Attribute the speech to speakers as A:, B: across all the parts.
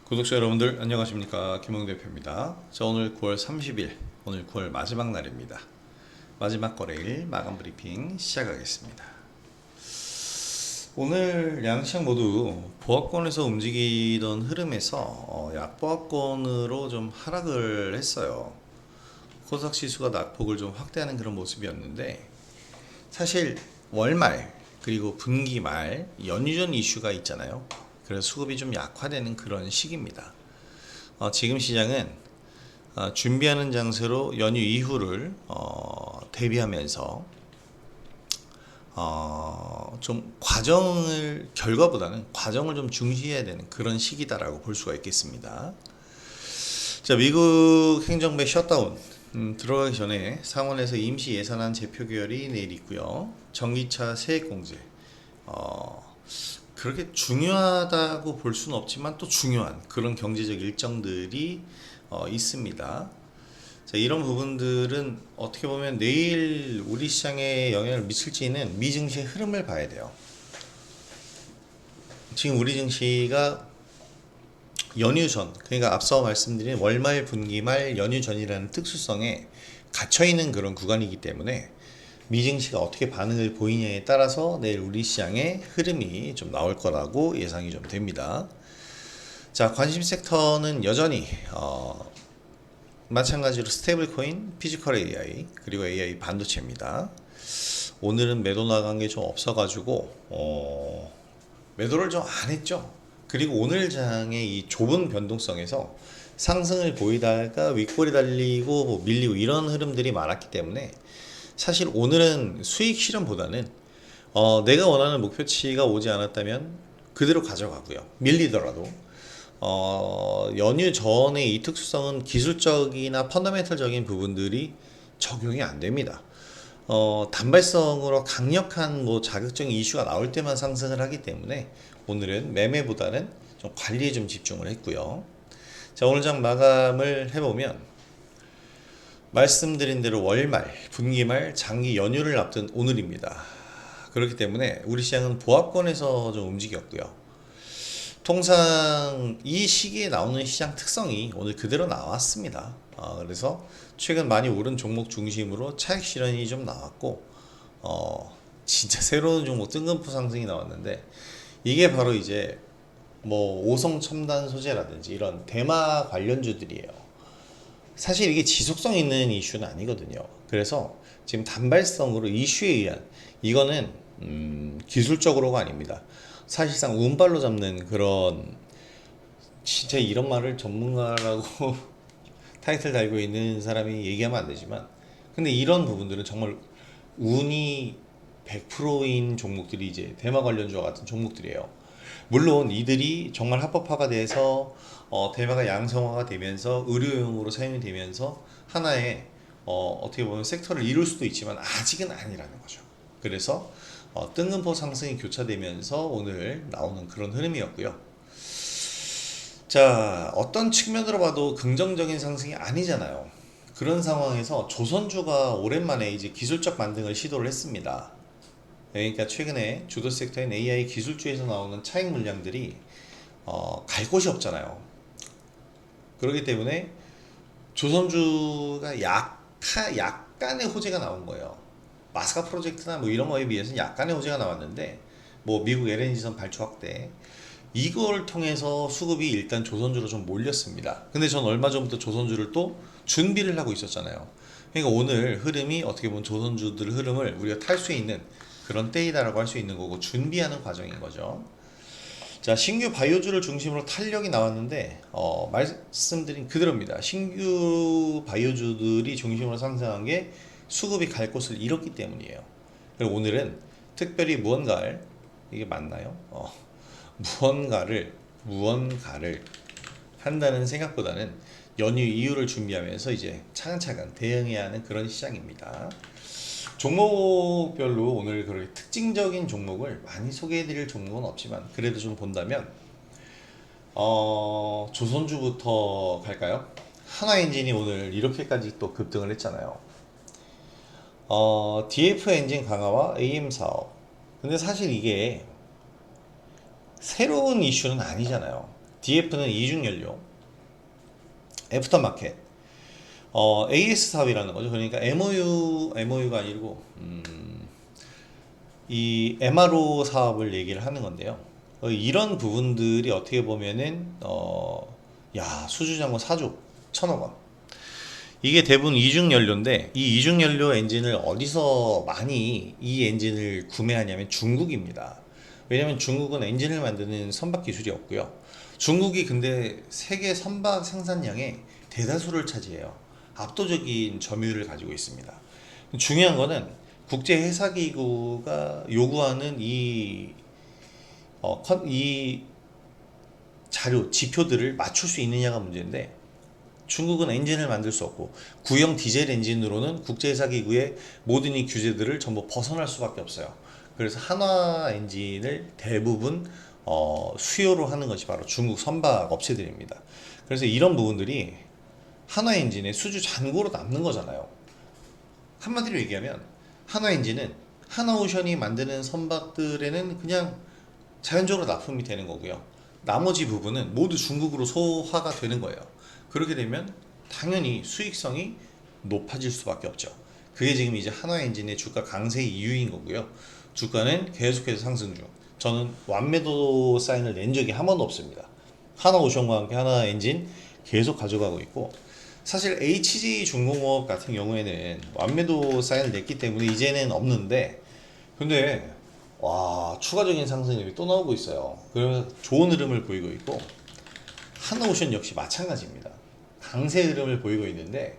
A: 구독자 여러분들 안녕하십니까, 김홍 대표입니다. 자, 오늘 9월 30일, 오늘 9월 마지막 날입니다. 마지막 거래일 마감 브리핑 시작하겠습니다. 오늘 양시장 모두 보합권에서 움직이던 흐름에서 약보합권으로 좀 하락을 했어요. 코스닥 지수가 낙폭을 좀 확대하는 그런 모습이었는데, 사실 월말 그리고 분기말 연휴전 이슈가 있잖아요. 그래서 수급이 좀 약화되는 그런 시기입니다. 지금 시장은 준비하는 장세로 연휴 이후를 대비하면서 좀 결과보다는 과정을 좀 중시해야 되는 그런 시기다라고 볼 수가 있겠습니다. 자, 미국 행정부의 셧다운 들어가기 전에 상원에서 임시 예산안 제표 결의 내일 있고요. 전기차 세액 공제 그렇게 중요하다고 볼 수는 없지만 또 중요한 그런 경제적 일정들이 있습니다. 자, 이런 부분들은 어떻게 보면 내일 우리 시장에 영향을 미칠지는 미 증시의 흐름을 봐야 돼요. 지금 우리 증시가 연휴 전, 그러니까 앞서 말씀드린 월말 분기말 연휴 전이라는 특수성에 갇혀있는 그런 구간이기 때문에 미증시가 어떻게 반응을 보이냐에 따라서 내일 우리 시장의 흐름이 좀 나올 거라고 예상이 좀 됩니다. 자, 관심 섹터는 여전히 마찬가지로 스테이블 코인, 피지컬 AI, 그리고 AI 반도체입니다. 오늘은 매도 나간 게 좀 없어가지고 매도를 좀 안 했죠. 그리고 오늘 장의 이 좁은 변동성에서 상승을 보이다가 윗골이 달리고 뭐 밀리고 이런 흐름들이 많았기 때문에 사실 오늘은 수익 실현보다는 내가 원하는 목표치가 오지 않았다면 그대로 가져가고요. 밀리더라도 연휴 전의 이 특수성은 기술적이나 펀더멘털적인 부분들이 적용이 안 됩니다. 단발성으로 강력한 뭐 자극적인 이슈가 나올 때만 상승을 하기 때문에 오늘은 매매보다는 좀 관리에 좀 집중을 했고요. 자, 오늘 장 마감을 해보면 말씀드린 대로 월말, 분기말, 장기 연휴를 앞둔 오늘입니다. 그렇기 때문에 우리 시장은 보합권에서 좀 움직였고요. 통상 이 시기에 나오는 시장 특성이 오늘 그대로 나왔습니다. 그래서 최근 많이 오른 종목 중심으로 차익 실현이 좀 나왔고, 진짜 새로운 종목 뜬금포 상승이 나왔는데, 이게 바로 이제 뭐 오성 첨단 소재라든지 이런 대마 관련주들이에요. 사실 이게 지속성 있는 이슈는 아니거든요. 그래서 지금 단발성으로 이슈에 의한 이거는 기술적으로가 아닙니다. 사실상 운발로 잡는 그런, 진짜 이런 말을 전문가라고 타이틀 달고 있는 사람이 얘기하면 안 되지만, 근데 이런 부분들은 정말 운이 100%인 종목들이 이제 대마 관련주와 같은 종목들이에요. 물론 이들이 정말 합법화가 돼서 대마가 양성화가 되면서 의료용으로 사용이 되면서 하나의 어떻게 보면 섹터를 이룰 수도 있지만 아직은 아니라는 거죠. 그래서 뜬금포 상승이 교차되면서 오늘 나오는 그런 흐름이었고요. 자, 어떤 측면으로 봐도 긍정적인 상승이 아니잖아요. 그런 상황에서 조선주가 오랜만에 이제 기술적 반등을 시도를 했습니다. 그러니까 최근에 주도 섹터인 AI 기술주에서 나오는 차익 물량들이 갈 곳이 없잖아요. 그렇기 때문에 조선주가 약간의 호재가 나온 거예요. 마스카 프로젝트나 뭐 이런 거에 비해서는 약간의 호재가 나왔는데, 뭐 미국 LNG선 발주 확대 이걸 통해서 수급이 일단 조선주로 좀 몰렸습니다. 근데 전 얼마 전부터 조선주를 또 준비를 하고 있었잖아요. 그러니까 오늘 흐름이 어떻게 보면 조선주들 흐름을 우리가 탈 수 있는 그런 때이다라고 할 수 있는 거고, 준비하는 과정인 거죠. 자, 신규 바이오주를 중심으로 탄력이 나왔는데 말씀드린 그대로입니다. 신규 바이오주들이 중심으로 상승한 게 수급이 갈 곳을 잃었기 때문이에요. 그리고 오늘은 특별히 무언가를, 이게 맞나요? 무언가를 한다는 생각보다는 연휴 이후를 준비하면서 이제 차근차근 대응해야 하는 그런 시장입니다. 종목별로 오늘 그렇게 특징적인 종목을 많이 소개해드릴 종목은 없지만, 그래도 좀 본다면 조선주부터 갈까요? 하나엔진이 오늘 이렇게까지 또 급등을 했잖아요. DF 엔진 강화와 AM 사업. 근데 사실 이게 새로운 이슈는 아니잖아요. DF는 이중연료, 애프터마켓, AS 사업이라는 거죠. 그러니까 MOU가 아니고 이 MRO 사업을 얘기를 하는 건데요. 이런 부분들이 어떻게 보면은 야, 수주장고 4조 1천억 원. 이게 대부분 이중연료인데, 이 이중연료 엔진을 어디서 많이 이 엔진을 구매하냐면 중국입니다. 왜냐면 중국은 엔진을 만드는 선박 기술이 없고요. 중국이 근데 세계 선박 생산량의 대다수를 차지해요. 압도적인 점유율을 가지고 있습니다. 중요한 거는 국제해사기구가 요구하는 이 자료, 지표들을 맞출 수 있느냐가 문제인데, 중국은 엔진을 만들 수 없고 구형 디젤 엔진으로는 국제해사기구의 모든 이 규제들을 전부 벗어날 수밖에 없어요. 그래서 한화 엔진을 대부분 수요로 하는 것이 바로 중국 선박 업체들입니다. 그래서 이런 부분들이 한화 엔진의 수주 잔고로 남는 거잖아요. 한마디로 얘기하면 한화 엔진은 하나오션이 만드는 선박들에는 그냥 자연적으로 납품이 되는 거고요. 나머지 부분은 모두 중국으로 소화가 되는 거예요. 그렇게 되면 당연히 수익성이 높아질 수밖에 없죠. 그게 지금 이제 한화 엔진의 주가 강세 이유인 거고요. 주가는 계속해서 상승 중. 저는 완매도 사인을 낸 적이 한 번도 없습니다. 하나오션과 함께 한화 엔진 계속 가져가고 있고, 사실 HJ 중공업 같은 경우에는 완매도 사인을 냈기 때문에 이제는 없는데, 근데 와, 추가적인 상승이 또 나오고 있어요. 그래서 좋은 흐름을 보이고 있고, 한화오션 역시 마찬가지입니다. 강세 흐름을 보이고 있는데,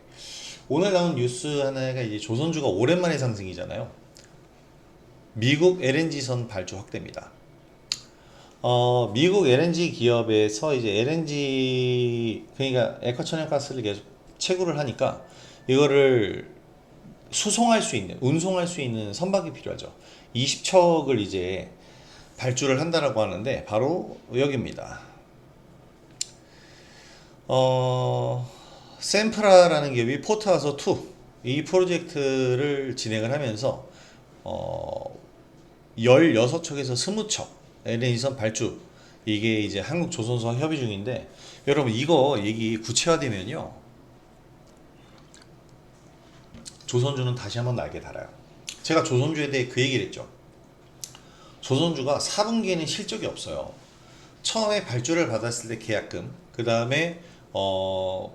A: 오늘 나온 뉴스 하나가 이제 조선주가 오랜만에 상승이잖아요. 미국 LNG선 발주 확대입니다. 미국 LNG 기업에서 이제 LNG, 그러니까 액화천연가스를 계속 채굴을 하니까 이거를 수송할 수 있는, 운송할 수 있는 선박이 필요하죠. 20척을 이제 발주를 한다라고 하는데, 바로 여기입니다. 샘프라라는 기업이 포트아서 2 이 프로젝트를 진행을 하면서 16척에서 20척 LNG선 발주, 이게 이제 한국 조선소와 협의 중인데, 여러분 이거 얘기 구체화되면요, 조선주는 다시 한번 날개 달아요. 제가 조선주에 대해 그 얘기를 했죠. 조선주가 4분기에는 실적이 없어요. 처음에 발주를 받았을 때 계약금, 그 다음에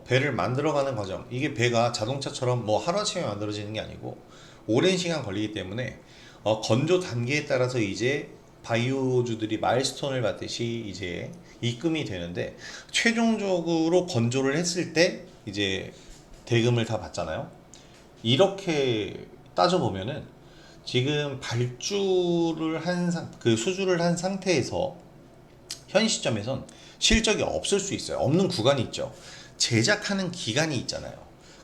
A: 배를 만들어가는 과정, 이게 배가 자동차처럼 뭐 하루아침에 만들어지는 게 아니고 오랜 시간 걸리기 때문에 건조 단계에 따라서 이제 바이오주들이 마일스톤을 받듯이 이제 입금이 되는데, 최종적으로 건조를 했을 때 이제 대금을 다 받잖아요. 이렇게 따져보면은 지금 발주를 그 수주를 한 상태에서 현 시점에선 실적이 없을 수 있어요. 없는 구간이 있죠. 제작하는 기간이 있잖아요.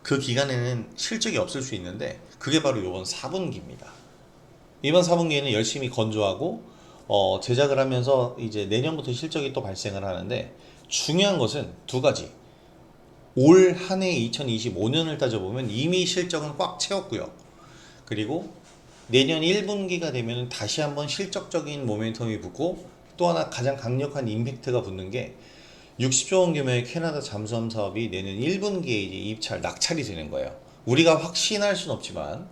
A: 그 기간에는 실적이 없을 수 있는데, 그게 바로 이번 4분기입니다. 이번 4분기에는 열심히 건조하고 제작을 하면서 이제 내년부터 실적이 또 발생을 하는데, 중요한 것은 두 가지. 올 한 해 2025년을 따져보면 이미 실적은 꽉 채웠고요. 그리고 내년 1분기가 되면 다시 한번 실적적인 모멘텀이 붙고, 또 하나 가장 강력한 임팩트가 붙는 게 60조 원 규모의 캐나다 잠수함 사업이 내년 1분기에 이제 낙찰이 되는 거예요. 우리가 확신할 수는 없지만,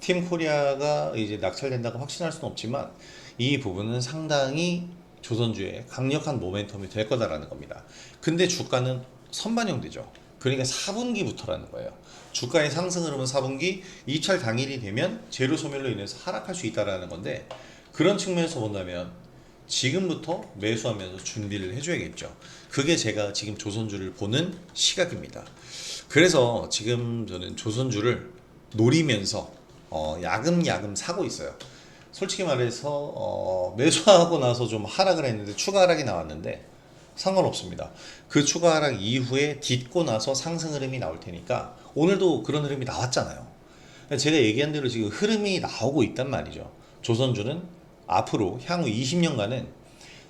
A: 팀 코리아가 이제 낙찰된다고 확신할 수는 없지만, 이 부분은 상당히 조선주의 강력한 모멘텀이 될 거다라는 겁니다. 근데 주가는 선반영되죠. 그러니까 4분기부터라는 거예요. 주가의 상승 흐름은 4분기, 입찰 당일이 되면 재료 소멸로 인해서 하락할 수 있다라는 건데, 그런 측면에서 본다면 지금부터 매수하면서 준비를 해줘야겠죠. 그게 제가 지금 조선주를 보는 시각입니다. 그래서 지금 저는 조선주를 노리면서 야금야금 사고 있어요. 솔직히 말해서 매수하고 나서 좀 하락을 했는데, 추가 하락이 나왔는데 상관없습니다. 그 추가 하락 이후에 딛고 나서 상승 흐름이 나올 테니까, 오늘도 그런 흐름이 나왔잖아요. 제가 얘기한 대로 지금 흐름이 나오고 있단 말이죠. 조선주는 앞으로 향후 20년간은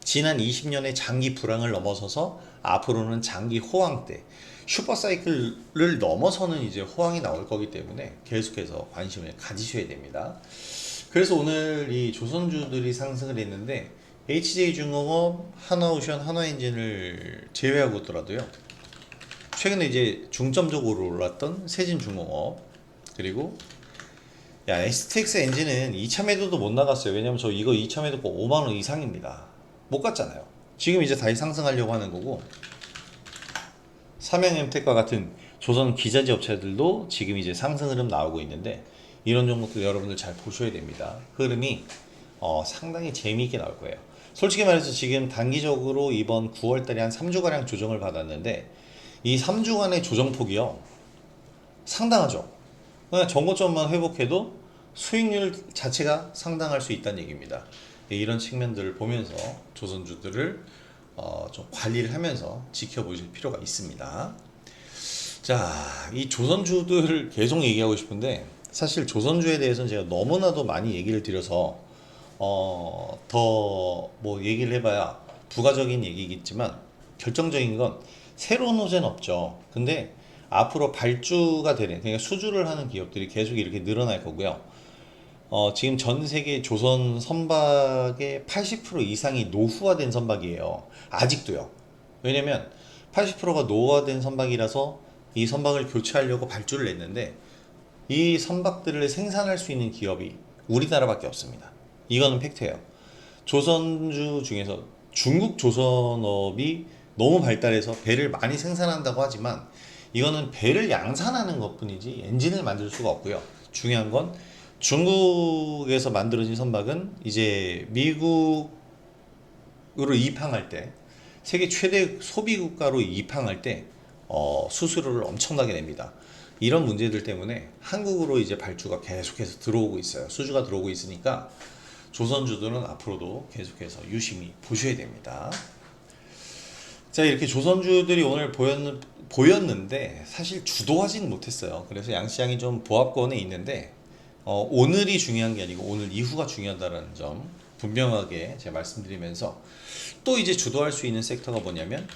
A: 지난 20년의 장기 불황을 넘어서서 앞으로는 장기 호황 때, 슈퍼사이클을 넘어서는 이제 호황이 나올 거기 때문에 계속해서 관심을 가지셔야 됩니다. 그래서 오늘 이 조선주들이 상승을 했는데, HJ중공업, 하나오션, 하나엔진을 제외하고 더라도요. 최근에 이제 중점적으로 올랐던 세진중공업, 그리고 야 STX 엔진은 2차 매도도 못 나갔어요. 왜냐면 저 이거 2차 매도 꼭 5만 원 이상입니다. 못 갔잖아요. 지금 이제 다시 상승하려고 하는 거고, 삼양엠텍과 같은 조선 기자재 업체들도 지금 이제 상승 흐름 나오고 있는데, 이런 종목들 여러분들 잘 보셔야 됩니다. 흐름이 상당히 재미있게 나올 거예요. 솔직히 말해서 지금 단기적으로 이번 9월달에 한 3주가량 조정을 받았는데, 이 3주간의 조정폭이요 상당하죠. 그냥 정고점만 회복해도 수익률 자체가 상당할 수 있다는 얘기입니다. 이런 측면들을 보면서 조선주들을 좀 관리를 하면서 지켜보실 필요가 있습니다. 자, 이 조선주들을 계속 얘기하고 싶은데, 사실 조선주에 대해서는 제가 너무나도 많이 얘기를 드려서 더 뭐 얘기를 해봐야 부가적인 얘기겠지만, 결정적인 건 새로운 호재는 없죠. 근데 앞으로 발주가 되는, 그러니까 수주를 하는 기업들이 계속 이렇게 늘어날 거고요. 지금 전 세계 조선 선박의 80% 이상이 노후화된 선박이에요. 아직도요. 왜냐면 80%가 노후화된 선박이라서 이 선박을 교체하려고 발주를 냈는데, 이 선박들을 생산할 수 있는 기업이 우리나라밖에 없습니다. 이거는 팩트예요. 조선주 중에서 중국 조선업이 너무 발달해서 배를 많이 생산한다고 하지만, 이거는 배를 양산하는 것뿐이지 엔진을 만들 수가 없고요. 중요한 건 중국에서 만들어진 선박은 이제 미국으로 입항할 때, 세계 최대 소비 국가로 입항할 때 수수료를 엄청나게 냅니다. 이런 문제들 때문에 한국으로 이제 발주가 계속해서 들어오고 있어요. 수주가 들어오고 있으니까 조선주들은 앞으로도 계속해서 유심히 보셔야 됩니다. 자, 이렇게 조선주들이 오늘 보였는데 사실 주도하지는 못했어요. 그래서 양시장이 좀 보합권에 있는데, 오늘이 중요한 게 아니고 오늘 이후가 중요하다는 점 분명하게 제가 말씀드리면서, 또 이제 주도할 수 있는 섹터가 뭐냐면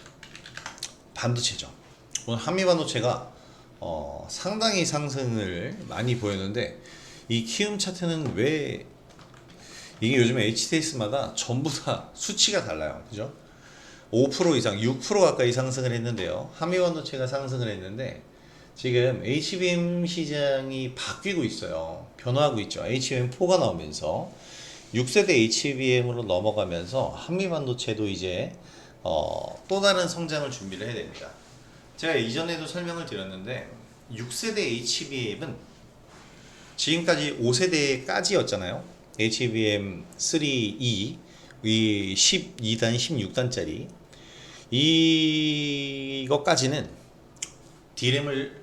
A: 반도체죠. 오늘 한미반도체가 상당히 상승을 많이 보였는데, 이 키움 차트는 왜 이게 요즘에 HTS마다 전부 다 수치가 달라요. 그죠? 5% 이상, 6% 가까이 상승을 했는데요. 한미반도체가 상승을 했는데, 지금 HBM 시장이 바뀌고 있어요. 변화하고 있죠. HBM4가 나오면서 6세대 HBM으로 넘어가면서 한미반도체도 이제 또 다른 성장을 준비를 해야 됩니다. 제가 이전에도 설명을 드렸는데, 6세대 HBM은 지금까지 5세대까지였잖아요. HBM3E 이 12단, 16단짜리 이것까지는 D램을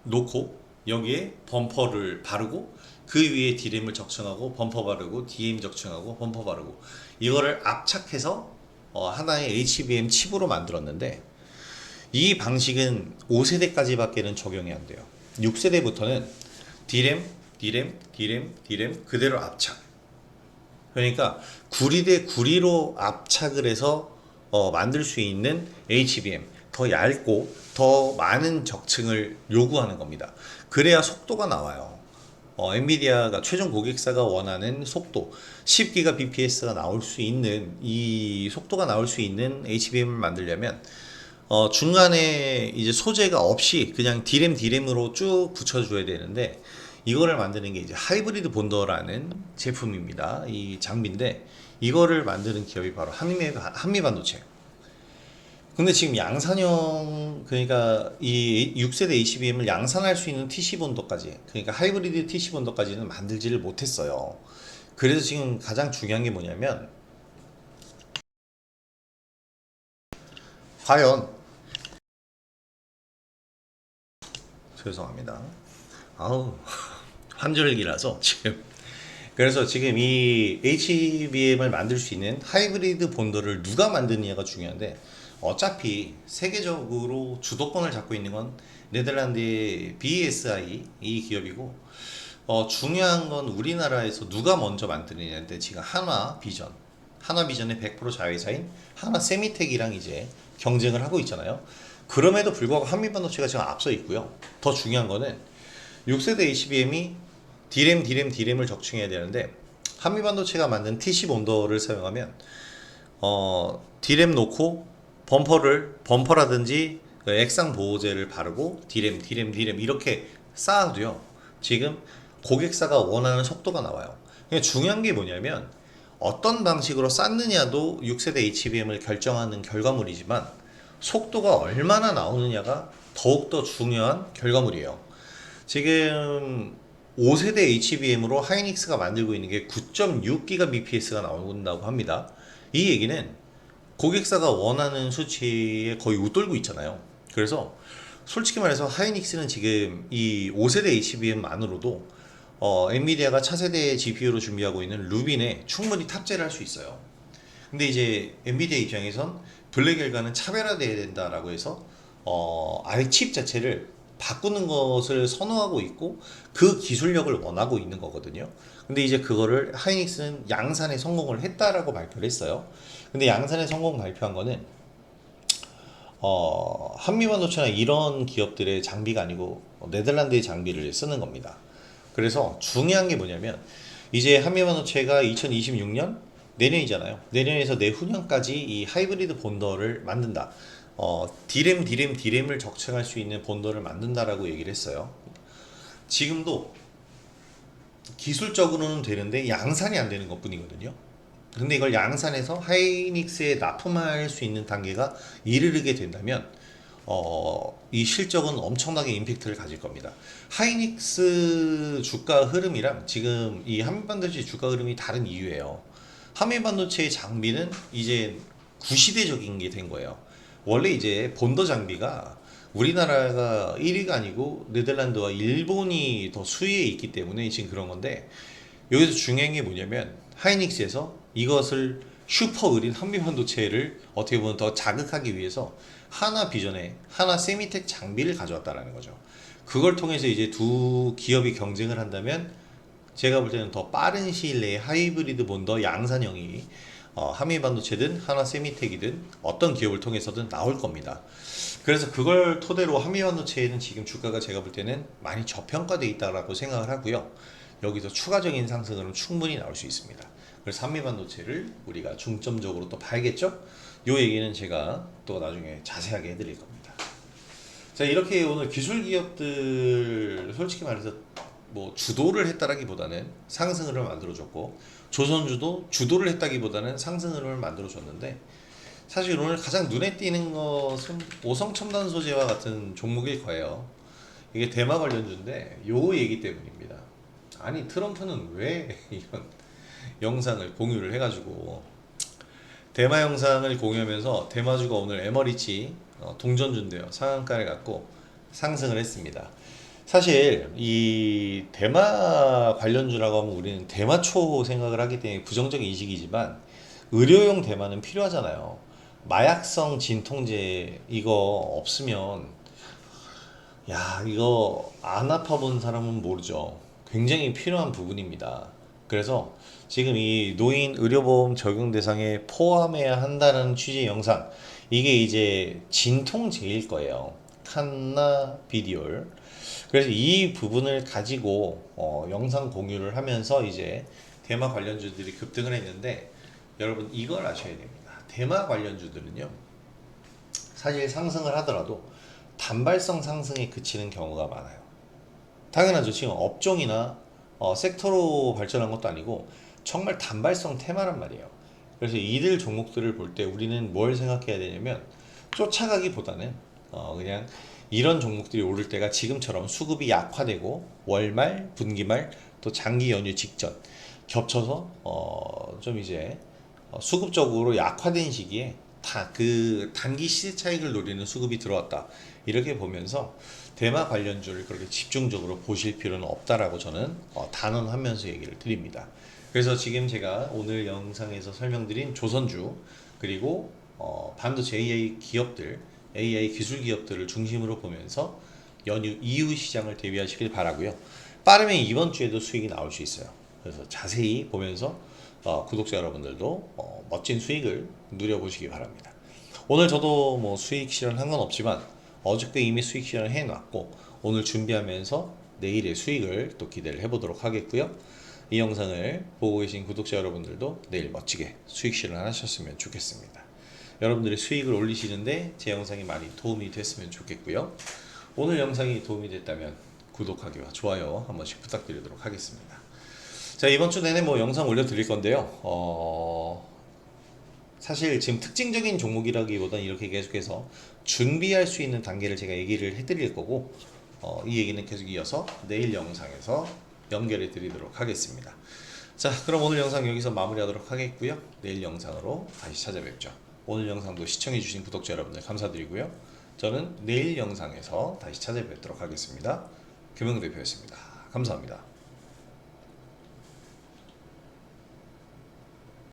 A: 놓고 여기에 범퍼를 바르고, 그 위에 D램을 적층하고 범퍼 바르고, DM 적층하고 범퍼 바르고, 이거를 압착해서 하나의 HBM 칩으로 만들었는데, 이 방식은 5세대까지밖에는 적용이 안 돼요. 6세대부터는 D램, D램, D램, D램 그대로 압착. 그러니까 구리 대 구리로 압착을 해서 만들 수 있는 HBM, 더 얇고 더 많은 적층을 요구하는 겁니다. 그래야 속도가 나와요. 엔비디아가 최종 고객사가 원하는 속도 10GBps가 나올 수 있는, 이 속도가 나올 수 있는 HBM을 만들려면 중간에 이제 소재가 없이 그냥 D램으로 쭉 붙여줘야 되는데, 이거를 만드는 게 이제 하이브리드 본더라는 제품입니다. 이 장비인데, 이거를 만드는 기업이 바로 한미반도체. 근데 지금 양산형, 그러니까 이 6세대 HBM을 양산할 수 있는 TC 본더까지, 그러니까 하이브리드 TC 본더까지는 만들지를 못했어요. 그래서 지금 가장 중요한 게 뭐냐면, 과연, 죄송합니다. 아우, 환절기라서 지금. 그래서 지금 이 HBM을 만들 수 있는 하이브리드 본더를 누가 만드느냐가 중요한데, 어차피 세계적으로 주도권을 잡고 있는 건 네덜란드의 BSI 이 기업이고, 중요한 건 우리나라에서 누가 먼저 만드느냐인데, 지금 하나비전의 100% 자회사인 하나세미텍이랑 이제 경쟁을 하고 있잖아요. 그럼에도 불구하고 한미반도체가 지금 앞서 있고요. 더 중요한 거는 6세대 HBM이 D램을 적층해야 되는데, 한미반도체가 만든 TC 본더를 사용하면 D램 놓고 범퍼라든지 그 액상 보호제를 바르고 D램 이렇게 쌓아도요. 지금 고객사가 원하는 속도가 나와요. 그러니까 중요한 게 뭐냐면 어떤 방식으로 쌓느냐도 6세대 HBM을 결정하는 결과물이지만 속도가 얼마나 나오느냐가 더욱더 중요한 결과물이에요. 지금 5세대 HBM으로 하이닉스가 만들고 있는 게 9.6GBps가 나온다고 합니다. 이 얘기는 고객사가 원하는 수치에 거의 웃돌고 있잖아요. 그래서 솔직히 말해서 하이닉스는 지금 이 5세대 HBM만으로도 엔비디아가 차세대 GPU로 준비하고 있는 루빈에 충분히 탑재를 할 수 있어요. 근데 이제 엔비디아 입장에선 블랙엘과는 차별화돼야 된다라고 해서 아예 칩 자체를 바꾸는 것을 선호하고 있고 그 기술력을 원하고 있는 거거든요. 근데 이제 그거를 하이닉스는 양산에 성공을 했다라고 발표를 했어요. 근데 양산에 성공 발표한 거는 한미반도체나 이런 기업들의 장비가 아니고 네덜란드의 장비를 쓰는 겁니다. 그래서 중요한 게 뭐냐면 이제 한미반도체가 2026년 내년이잖아요. 내년에서 내후년까지 이 하이브리드 본더를 만든다. D램을 적층할 수 있는 본더를 만든다라고 얘기를 했어요. 지금도 기술적으로는 되는데 양산이 안 되는 것뿐이거든요. 근데 이걸 양산해서 하이닉스에 납품할 수 있는 단계가 이르게 된다면 이 실적은 엄청나게 임팩트를 가질 겁니다. 하이닉스 주가 흐름이랑 지금 이 한미반도체 주가 흐름이 다른 이유예요. 한미반도체의 장비는 이제 구시대적인 게 된 거예요. 원래 이제 본더 장비가 우리나라가 1위가 아니고 네덜란드와 일본이 더 수위에 있기 때문에 지금 그런 건데 여기서 중요한 게 뭐냐면 하이닉스에서 이것을 슈퍼 의린 한미반도체를 어떻게 보면 더 자극하기 위해서 하나 비전에 하나 세미텍 장비를 가져왔다라는 거죠. 그걸 통해서 이제 두 기업이 경쟁을 한다면 제가 볼 때는 더 빠른 시일 내에 하이브리드 본더 양산형이 한미반도체든 하나 세미텍이든 어떤 기업을 통해서든 나올 겁니다. 그래서 그걸 토대로 한미반도체에는 지금 주가가 제가 볼 때는 많이 저평가되어 있다고 생각을 하고요. 여기서 추가적인 상승은 충분히 나올 수 있습니다. 그래서 한미반도체를 우리가 중점적으로 또 봐야겠죠? 이 얘기는 제가 또 나중에 자세하게 해드릴 겁니다. 자, 이렇게 오늘 기술 기업들 솔직히 말해서 뭐 주도를 했다라기보다는 상승 흐름을 만들어줬고 조선주도 주도를 했다기보다는 상승 흐름을 만들어줬는데 사실 오늘 가장 눈에 띄는 것은 오성첨단 소재와 같은 종목일 거예요. 이게 대마 관련주인데 요 얘기 때문입니다. 아니 트럼프는 왜 이런 영상을 공유를 해가지고 대마 영상을 공유하면서 대마주가 오늘 에머리치 동전주인데요. 상한가를 갖고 상승을 했습니다. 사실 이 대마 관련주라고 하면 우리는 대마초 생각을 하기 때문에 부정적인 인식이지만 의료용 대마는 필요하잖아요. 마약성 진통제 이거 없으면 이거 안 아파본 사람은 모르죠. 굉장히 필요한 부분입니다. 그래서 지금 이 노인 의료보험 적용 대상에 포함해야 한다는 취지의 영상 이게 이제 진통제일 거예요. 칸나비디올. 그래서 이 부분을 가지고 영상 공유를 하면서 이제 대마 관련주들이 급등을 했는데 여러분 이걸 아셔야 됩니다. 대마 관련주들은요 사실 상승을 하더라도 단발성 상승에 그치는 경우가 많아요. 당연하죠. 지금 업종이나 섹터로 발전한 것도 아니고 정말 단발성 테마란 말이에요. 그래서 이들 종목들을 볼 때 우리는 뭘 생각해야 되냐면 쫓아가기보다는 그냥 이런 종목들이 오를 때가 지금처럼 수급이 약화되고 월말, 분기말 또 장기 연휴 직전 겹쳐서 좀 이제 수급적으로 약화된 시기에 다 그 단기 시세 차익을 노리는 수급이 들어왔다. 이렇게 보면서 대마 관련주를 그렇게 집중적으로 보실 필요는 없다라고 저는 단언하면서 얘기를 드립니다. 그래서 지금 제가 오늘 영상에서 설명드린 조선주 그리고 반도체 AI 기업들, AI 기술 기업들을 중심으로 보면서 연휴 이후 시장을 대비하시길 바라고요. 빠르면 이번 주에도 수익이 나올 수 있어요. 그래서 자세히 보면서 구독자 여러분들도 멋진 수익을 누려보시기 바랍니다. 오늘 저도 뭐 수익 실현한 건 없지만 어저께 이미 수익 실현을 해놨고 오늘 준비하면서 내일의 수익을 또 기대를 해보도록 하겠고요. 이 영상을 보고 계신 구독자 여러분들도 내일 멋지게 수익 실현하셨으면 좋겠습니다. 여러분들의 수익을 올리시는데 제 영상이 많이 도움이 됐으면 좋겠고요. 오늘 영상이 도움이 됐다면 구독하기와 좋아요 한 번씩 부탁드리도록 하겠습니다. 자, 이번 주 내내 뭐 영상 올려드릴 건데요. 사실 지금 특징적인 종목이라기보다는 이렇게 계속해서 준비할 수 있는 단계를 제가 얘기를 해드릴 거고, 이 얘기는 계속 이어서 내일 영상에서 연결해 드리도록 하겠습니다. 자, 그럼 오늘 영상 여기서 마무리하도록 하겠고요. 내일 영상으로 다시 찾아뵙죠. 오늘 영상도 시청해 주신 구독자 여러분들 감사드리고요. 저는 내일 영상에서 다시 찾아뵙도록 하겠습니다. 김영대표였습니다. 감사합니다.